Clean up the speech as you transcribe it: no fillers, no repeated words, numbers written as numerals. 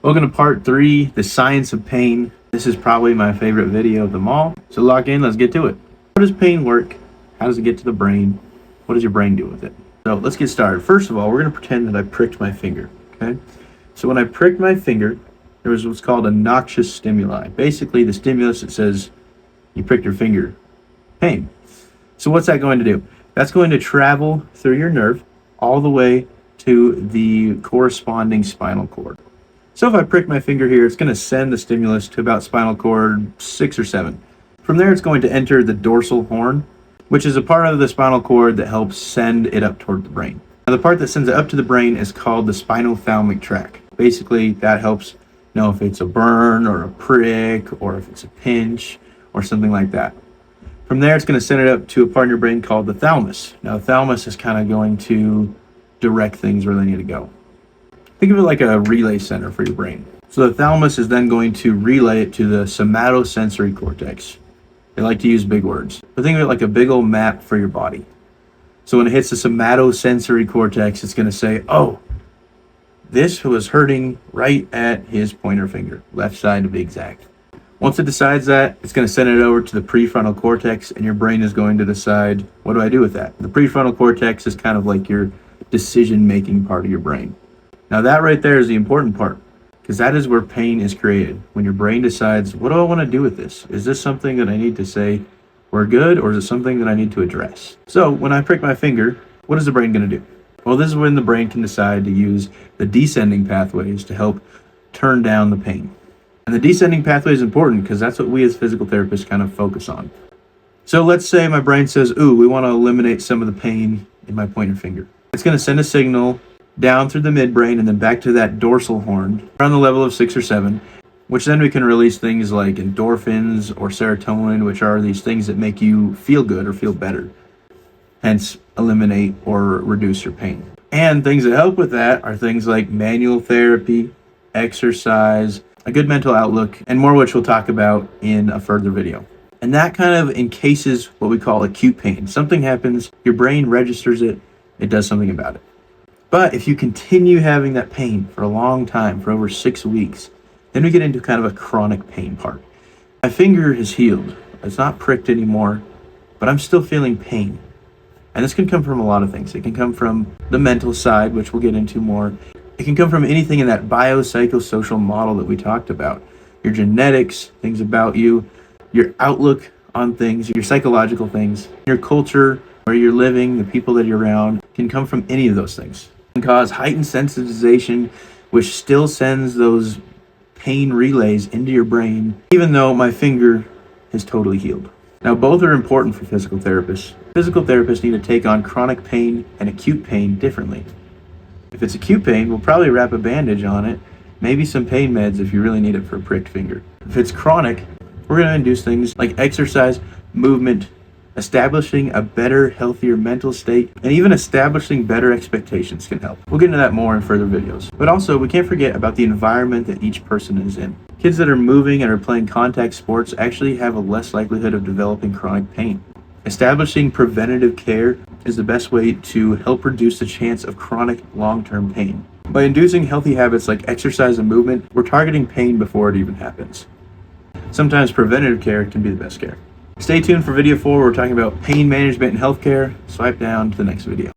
Welcome to part 3, the science of pain. This is probably my favorite video of them all. So lock in, let's get to it. How does pain work? How does it get to the brain? What does your brain do with it? So let's get started. First of all, we're going to pretend that I pricked my finger, okay? So when I pricked my finger, there was what's called a noxious stimuli. Basically, the stimulus that says you pricked your finger, pain. So what's that going to do? That's going to travel through your nerve all the way to the corresponding spinal cord. So if I prick my finger here, it's going to send the stimulus to about spinal cord 6 or 7. From there, it's going to enter the dorsal horn, which is a part of the spinal cord that helps send it up toward the brain. Now, the part that sends it up to the brain is called the spinothalamic tract. Basically, that helps know if it's a burn or a prick or if it's a pinch or something like that. From there, it's going to send it up to a part in your brain called the thalamus. Now, the thalamus is kind of going to direct things where they need to go. Think of it like a relay center for your brain. So the thalamus is then going to relay it to the somatosensory cortex. They like to use big words, but think of it like a big old map for your body. So when it hits the somatosensory cortex, it's going to say, oh, this was hurting right at his pointer finger, left side to be exact. Once it decides that, it's going to send it over to the prefrontal cortex, and your brain is going to decide, what do I do with that? The prefrontal cortex is kind of like your decision-making part of your brain. Now that right there is the important part, because that is where pain is created. When your brain decides, what do I want to do with this? Is this something that I need to say, we're good, or is it something that I need to address? So when I prick my finger, what is the brain going to do? Well, this is when the brain can decide to use the descending pathways to help turn down the pain. And the descending pathway is important because that's what we as physical therapists kind of focus on. So let's say my brain says, ooh, we want to eliminate some of the pain in my pointer finger. It's going to send a signal down through the midbrain and then back to that dorsal horn around the level of 6 or 7, which then we can release things like endorphins or serotonin, which are these things that make you feel good or feel better, hence eliminate or reduce your pain. And things that help with that are things like manual therapy, exercise, a good mental outlook, and more, which we'll talk about in a further video. And that kind of encases what we call acute pain. Something happens, your brain registers it, it does something about it. But if you continue having that pain for a long time, for over 6 weeks, then we get into kind of a chronic pain part. My finger is healed. It's not pricked anymore, but I'm still feeling pain. And this can come from a lot of things. It can come from the mental side, which we'll get into more. It can come from anything in that biopsychosocial model that we talked about. Your genetics, things about you, your outlook on things, your psychological things, your culture, where you're living, the people that you're around, can come from any of those things. It can cause heightened sensitization, which still sends those pain relays into your brain, even though my finger is totally healed. Now, both are important for physical therapists. Physical therapists need to take on chronic pain and acute pain differently. If it's acute pain, we'll probably wrap a bandage on it, maybe some pain meds if you really need it for a pricked finger. If it's chronic, we're going to induce things like exercise, movement, establishing a better, healthier mental state, and even establishing better expectations can help. We'll get into that more in further videos. But also, we can't forget about the environment that each person is in. Kids that are moving and are playing contact sports actually have a less likelihood of developing chronic pain. Establishing preventative care is the best way to help reduce the chance of chronic long-term pain. By inducing healthy habits like exercise and movement, we're targeting pain before it even happens. Sometimes preventative care can be the best care. Stay tuned for video 4. We're talking about pain management and healthcare. Swipe down to the next video.